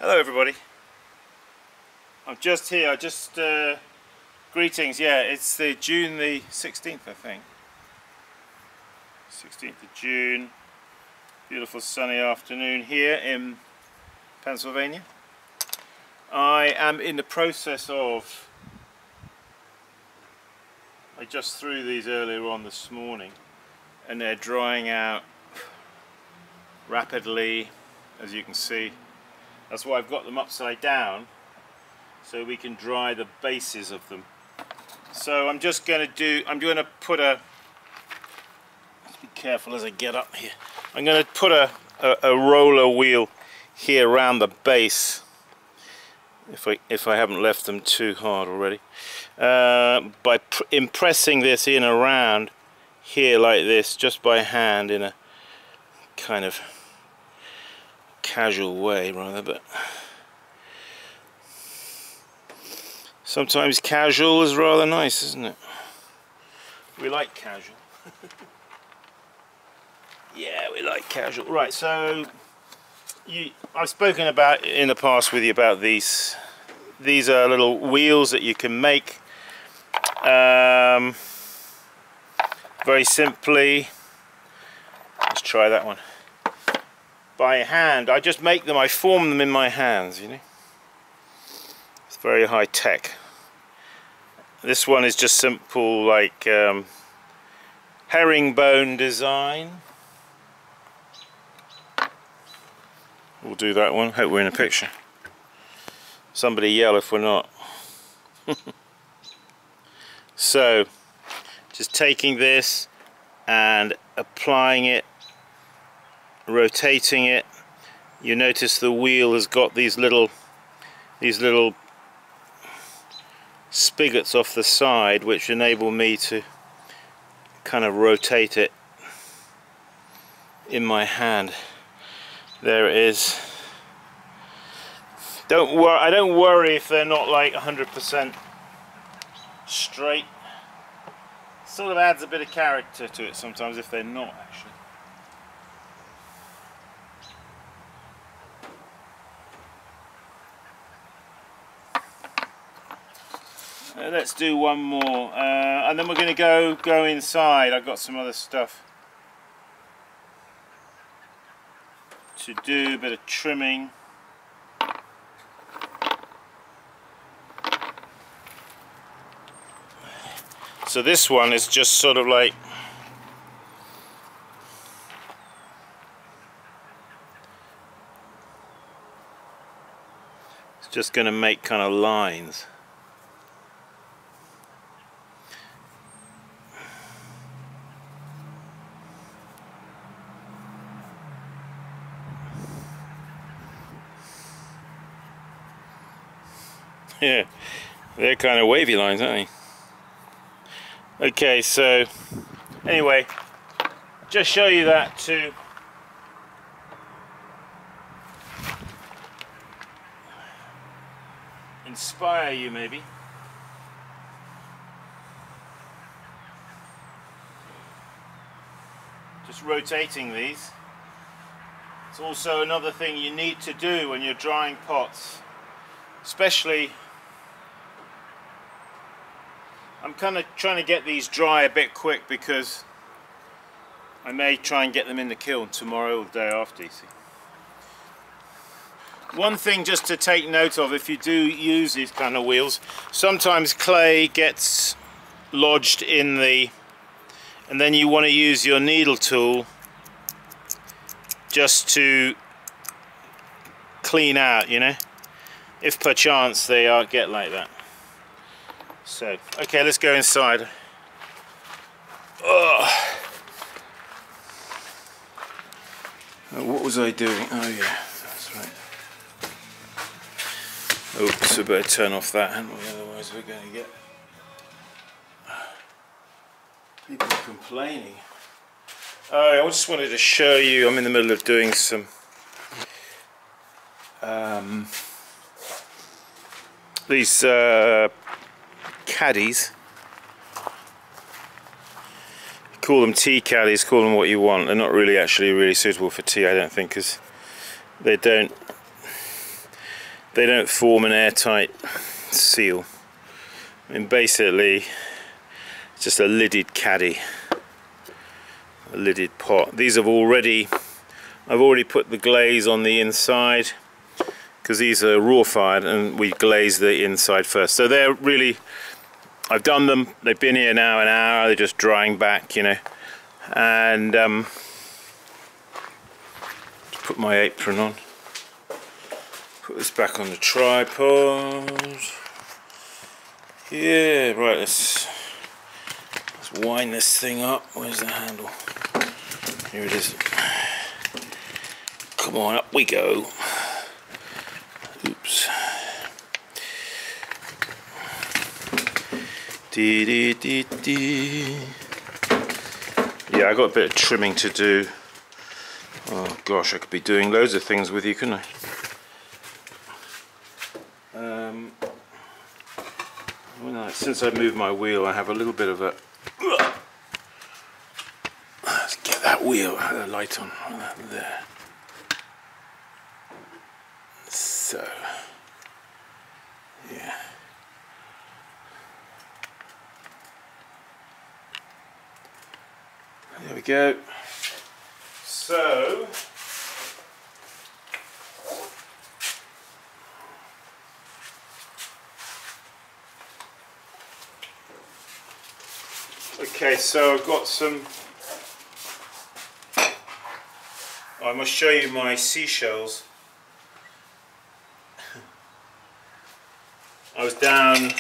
Hello everybody. I'm just here, greetings, yeah, it's the June the 16th I think. 16th of June, beautiful sunny afternoon here in Pennsylvania. I am in the process of, I just threw these earlier on this morning and they're drying out rapidly, as you can see. That's why I've got them upside down, so we can dry the bases of them. So I'm just going to put a, let's be careful as I get up here. I'm going to put a roller wheel here around the base, if I haven't left them too hard already, by impressing this in around here like this, just by hand, in a kind of casual way rather, but sometimes casual is rather nice, isn't it? We like casual. Yeah, we like casual. Right, so I've spoken about in the past with you about these. These are little wheels that you can make very simply. Let's try that one. By hand. I just make them, I form them in my hands, you know. It's very high tech. This one is just simple, like herringbone design. We'll do that one. Hope we're in a picture. Somebody yell if we're not. So, just taking this and applying it, rotating it. You notice the wheel has got these little spigots off the side, which enable me to kind of rotate it in my hand. There it is. I don't worry if they're not like 100% straight. Sort of adds a bit of character to it sometimes if they're not actually. Let's do one more, and then we're going to go inside. I've got some other stuff to do, a bit of trimming. So this one is just sort of like, it's just going to make kind of lines. Yeah, they're kind of wavy lines, aren't they? Okay, so anyway, just show you that to inspire you maybe. Just rotating these. It's also another thing you need to do when you're drying pots, especially. I'm kind of trying to get these dry a bit quick because I may try and get them in the kiln tomorrow or the day after, you see. One thing just to take note of if you do use these kind of wheels, sometimes clay gets lodged in the, and then you want to use your needle tool just to clean out, you know, if perchance they get like that. So, okay, let's go inside. Oh. What was I doing? Oh yeah, that's right. Oops, we better turn off that, hadn't we? Otherwise we're going to get people complaining. Oh, I just wanted to show you, I'm in the middle of doing some these caddies. Call them tea caddies, call them what you want. They're not really actually really suitable for tea, I don't think, because they don't they don't form an airtight seal. I mean, basically it's just a lidded caddy, a lidded pot. These have already, I've already put the glaze on the inside because these are raw fired, and we glaze the inside first. So they're really, I've done them, they've been here now an hour, they're just drying back, you know. And just put my apron on, put this back on the tripod. Yeah, right, let's wind this thing up. Where's the handle? Here it is. Come on, up we go. Oops. Dee dee dee dee. Yeah, I got a bit of trimming to do. Oh gosh, I could be doing loads of things with you, couldn't I? Well, since I moved my wheel, I have a little bit of a. Let's get that wheel, the light on there. So, yeah. There we go. So, okay, so I've got some, I must show you my seashells. I was down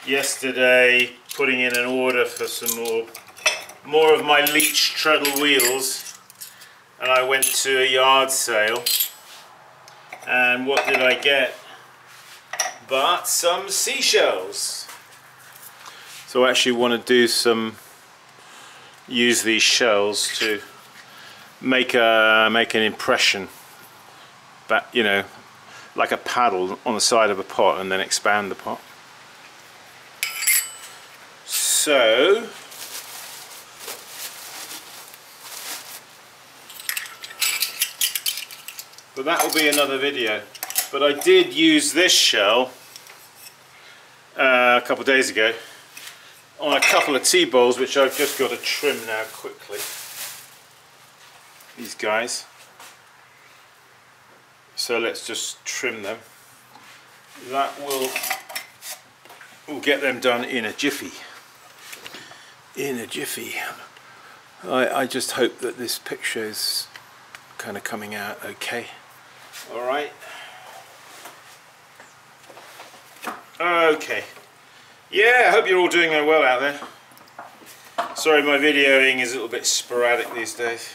yesterday putting in an order for some more of my Leech treadle wheels, and I went to a yard sale, and what did I get but some seashells. So I actually want to do use these shells to make an impression, but you know, like a paddle on the side of a pot, and then expand the pot. So but that will be another video. But I did use this shell a couple of days ago on a couple of tea bowls, which I've just got to trim now quickly. These guys. So let's just trim them. That will get them done in a jiffy. In a jiffy. I just hope that this picture is kind of coming out okay. Alright. Okay. Yeah, I hope you're all doing well out there. Sorry, my videoing is a little bit sporadic these days.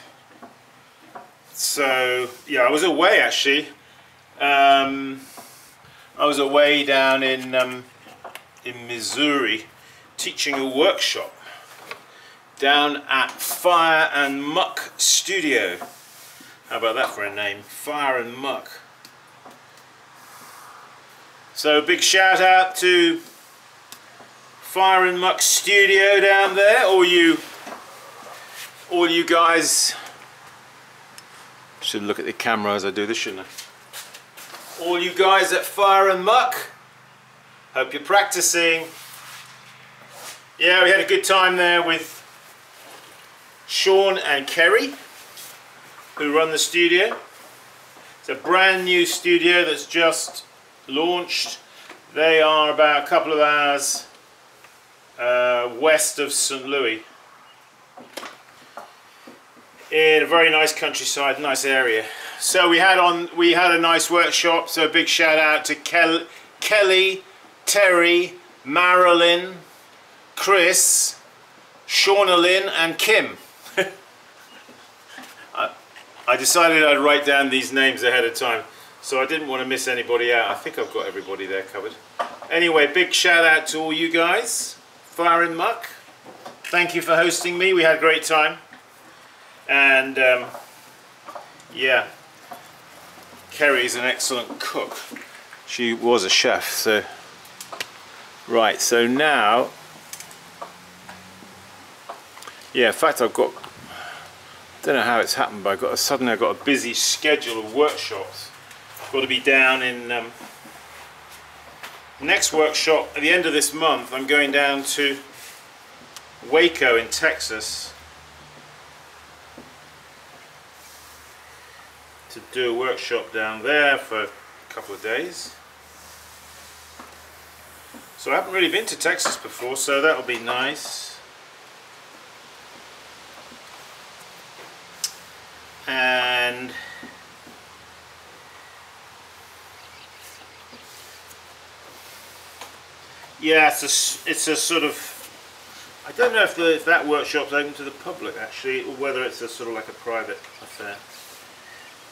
So, yeah, I was away actually. I was away down in Missouri teaching a workshop down at Fire and Muck Studio. How about that for a name? Fire and Muck. So big shout out to Fire and Muck Studio down there. All you guys. Should look at the camera as I do this, shouldn't I? All you guys at Fire and Muck. Hope you're practicing. Yeah, we had a good time there with Sean and Kerry, who run the studio. It's a brand new studio that's just launched. They are about a couple of hours west of St. Louis, in a very nice countryside, nice area. So we had a nice workshop. So big shout out to Kelly, Terry, Marilyn, Chris, Shauna Lynn and Kim. I decided I'd write down these names ahead of time, so I didn't want to miss anybody out. I think I've got everybody there covered. Anyway, big shout out to all you guys. Fire and Muck, thank you for hosting me. We had a great time. And yeah, Kerry's an excellent cook. She was a chef, so right, so now, yeah, in fact I've got, I don't know how it's happened, but suddenly I've got a busy schedule of workshops. got to be down in next workshop at the end of this month. I'm going down to Waco in Texas to do a workshop down there for a couple of days. So I haven't really been to Texas before, so that'll be nice. And yeah, it's a sort of, I don't know if that workshop's open to the public actually, or whether it's a sort of like a private affair.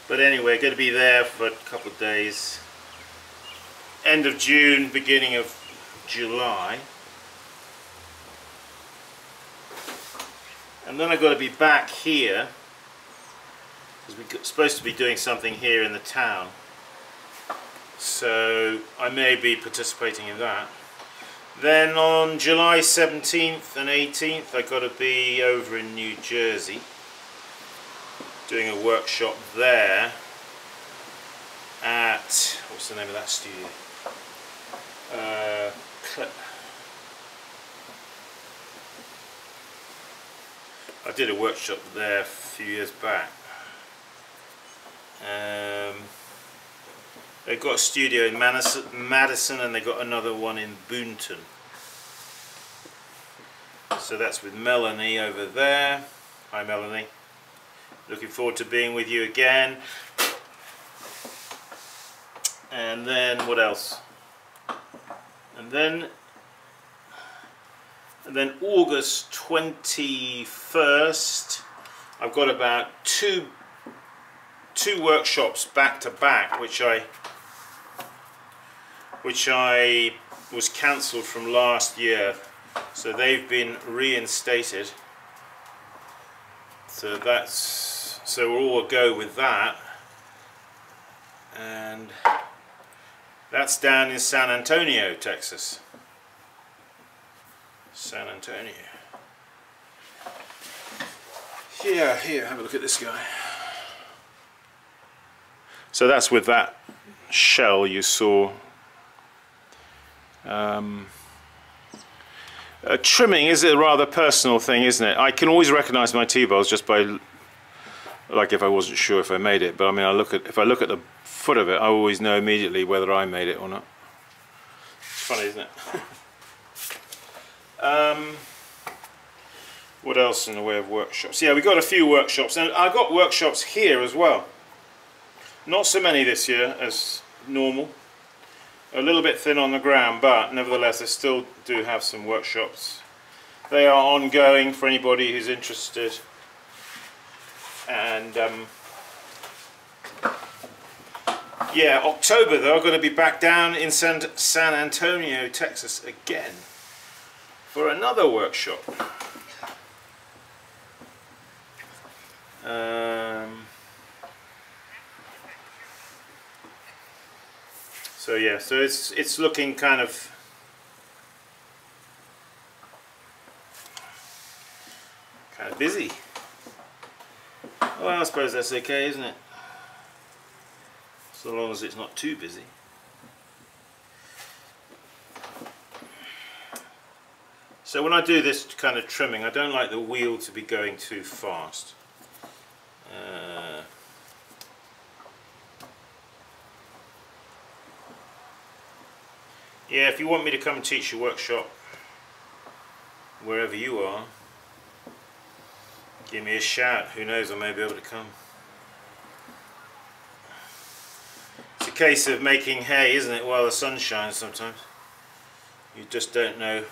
But anyway, going to be there for a couple of days. End of June, beginning of July. And then I've got to be back here, because we're supposed to be doing something here in the town. So I may be participating in that. Then on July 17th and 18th I've got to be over in New Jersey doing a workshop there at, what's the name of that studio? I did a workshop there a few years back. They've got a studio in Madison, and they've got another one in Boonton. So that's with Melanie over there. Hi Melanie. Looking forward to being with you again. And then what else? And then August 21st, I've got about two workshops back to back, which I was cancelled from last year, so they've been reinstated. So we'll all go with that, and that's down in San Antonio, Texas. San Antonio. Yeah, here, have a look at this guy. So that's with that shell you saw. Trimming is a rather personal thing, isn't it? I can always recognise my T-bowls just by, like, if I wasn't sure if I made it. But I mean, if I look at the foot of it, I always know immediately whether I made it or not. It's funny, isn't it? What else in the way of workshops? Yeah, we've got a few workshops, and I've got workshops here as well. Not so many this year as normal. A little bit thin on the ground, but nevertheless I still do have some workshops. They are ongoing for anybody who's interested. And yeah, October though, I'm going to be back down in San Antonio, Texas again for another workshop. So yeah, so it's looking kind of busy. Well, I suppose that's okay, isn't it? So long as it's not too busy. So when I do this kind of trimming, I don't like the wheel to be going too fast. Yeah, if you want me to come and teach your workshop wherever you are, give me a shout. Who knows, I may be able to come. It's a case of making hay, isn't it, while the sun shines sometimes. You just don't know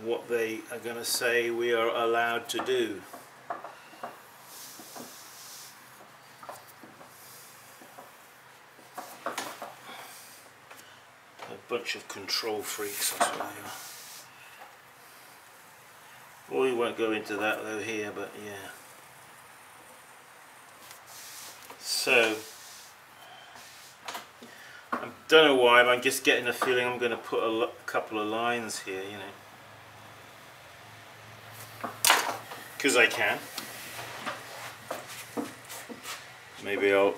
what they are going to say we are allowed to do. A bunch of control freaks, that's what they are. Well, we won't go into that though here, but yeah. So, I don't know why, but I'm just getting a feeling I'm going to put a couple of lines here, you know. Because I can. Maybe I'll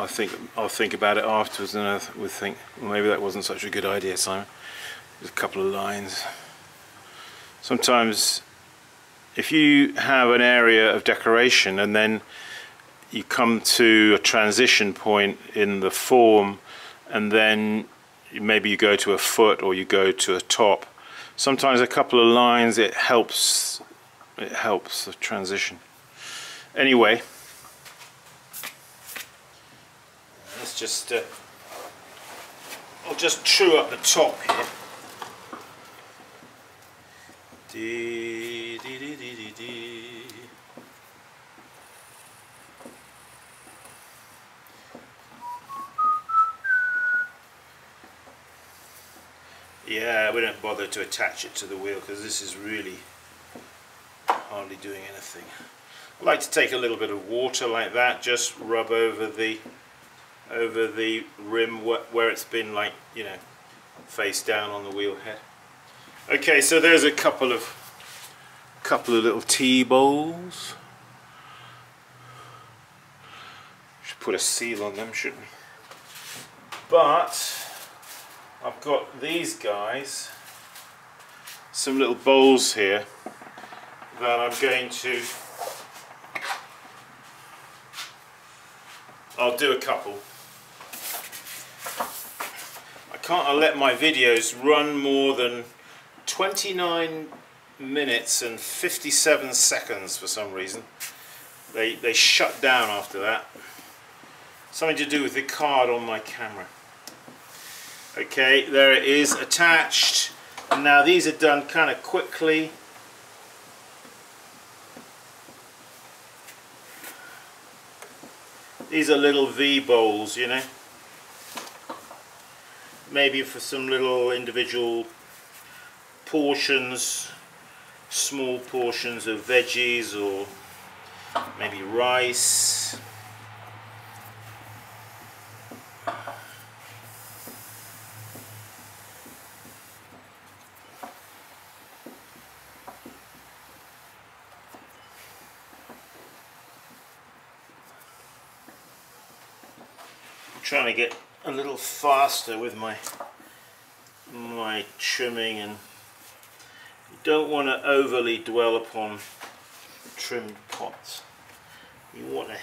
think about it afterwards, and I would think, well, maybe that wasn't such a good idea, Simon. Just a couple of lines. Sometimes if you have an area of decoration and then you come to a transition point in the form, and then maybe you go to a foot or you go to a top, sometimes a couple of lines, it helps the transition. Anyway, let's just I'll just true up the top here. Dee, dee, dee, dee, dee, dee. Yeah, we don't bother to attach it to the wheel because this is really hardly doing anything. I like to take a little bit of water like that, just rub over the rim where it's been, like, you know, face down on the wheel head. Okay, so there's a couple of little tea bowls. Should put a seal on them, shouldn't we? But I've got these guys, some little bowls here that I'm going to, I'll do a couple. I can't let my videos run more than 29 minutes and 57 seconds for some reason. They shut down after that. Something to do with the card on my camera. Okay, there it is attached. And now these are done kind of quickly. These are little V bowls, you know. Maybe for some little individual portions, small portions of veggies or maybe rice. Trying to get a little faster with my trimming, and you don't want to overly dwell upon trimmed pots. You want to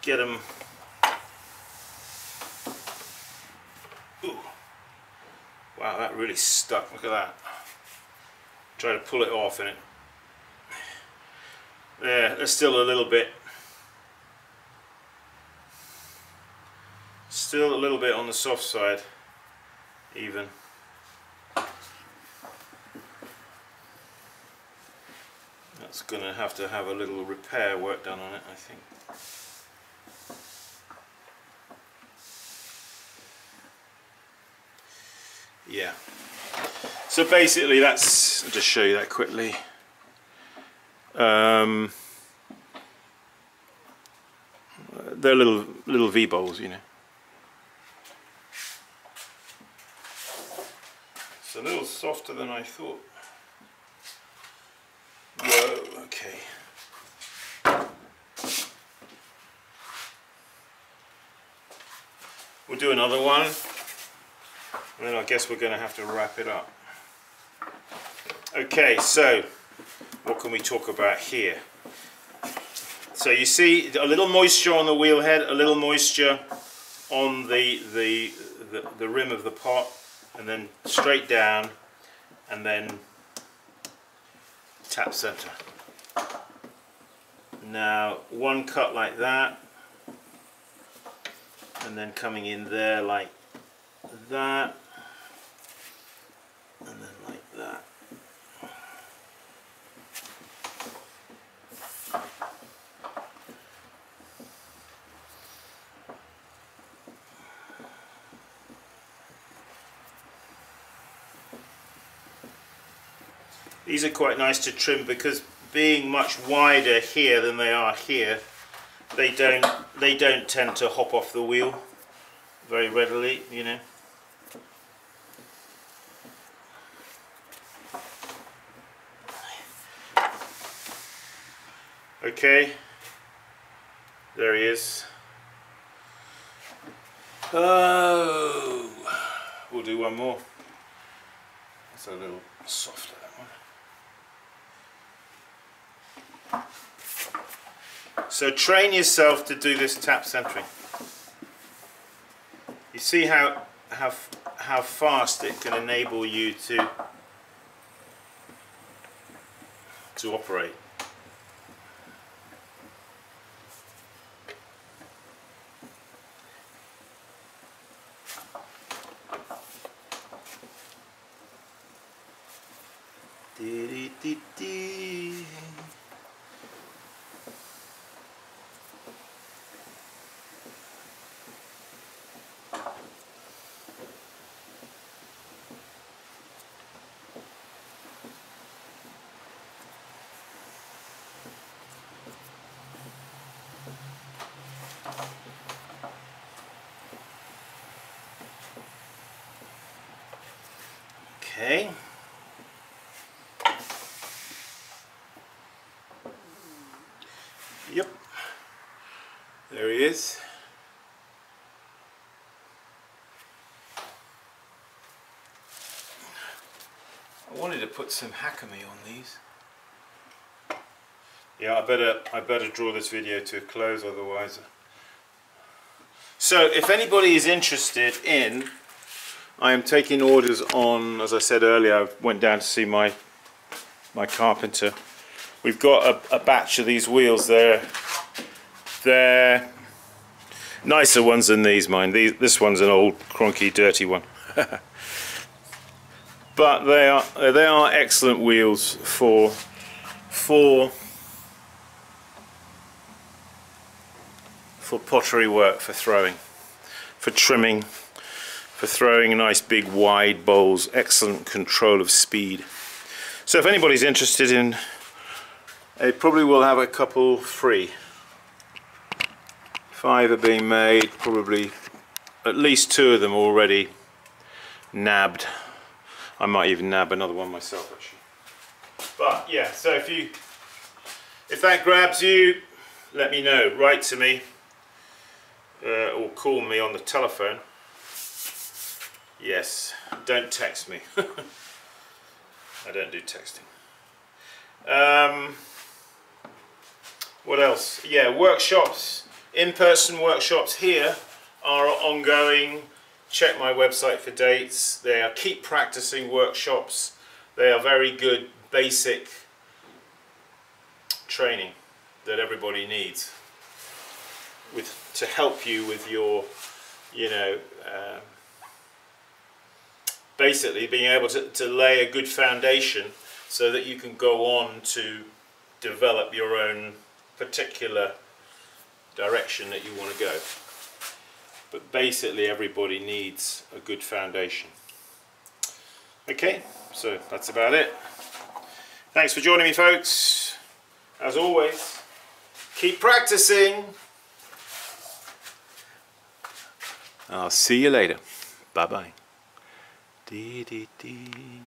get them. Ooh. Wow, that really stuck. Look at that. Try to pull it off, and it there. There's still a little bit. Still a little bit on the soft side, even. That's going to have a little repair work done on it, I think. Yeah. So basically that's, I'll just show you that quickly. They're little V bowls, you know. It's a little softer than I thought. Whoa, okay. We'll do another one, and then I guess we're going to have to wrap it up. Okay, so what can we talk about here? So you see a little moisture on the wheel head, a little moisture on the rim of the pot, and then straight down, and then tap center. Now one cut like that, and then coming in there like that, and then like that. These are quite nice to trim because being much wider here than they are here, they don't tend to hop off the wheel very readily, you know. Okay, there he is. Oh, we'll do one more. It's a little softer, that one. So train yourself to do this tap centering. You see how fast it can enable you to operate. Okay. Yep. There he is. I wanted to put some Hakami on these. Yeah, I better draw this video to a close, otherwise. So if anybody is interested in, I am taking orders on, as I said earlier, I went down to see my carpenter. We've got a batch of these wheels there. They're nicer ones than these, mine. This one's an old, cronky, dirty one. But they are excellent wheels for pottery work, for throwing, for trimming, for throwing nice big wide bowls. Excellent control of speed. So if anybody's interested in, I probably will have a couple free. 5 are being made, probably at least 2 of them already nabbed. I might even nab another one myself, actually. But yeah, so if that grabs you, let me know. Write to me or call me on the telephone. Yes, don't text me. I don't do texting. What else? Yeah, workshops, in-person workshops here are ongoing. Check my website for dates. They are keep practicing workshops. They are very good basic training that everybody needs to help you with your, basically being able to lay a good foundation so that you can go on to develop your own particular direction that you want to go. But basically everybody needs a good foundation. Okay, so that's about it. Thanks for joining me, folks. As always, keep practicing. I'll see you later. Bye-bye.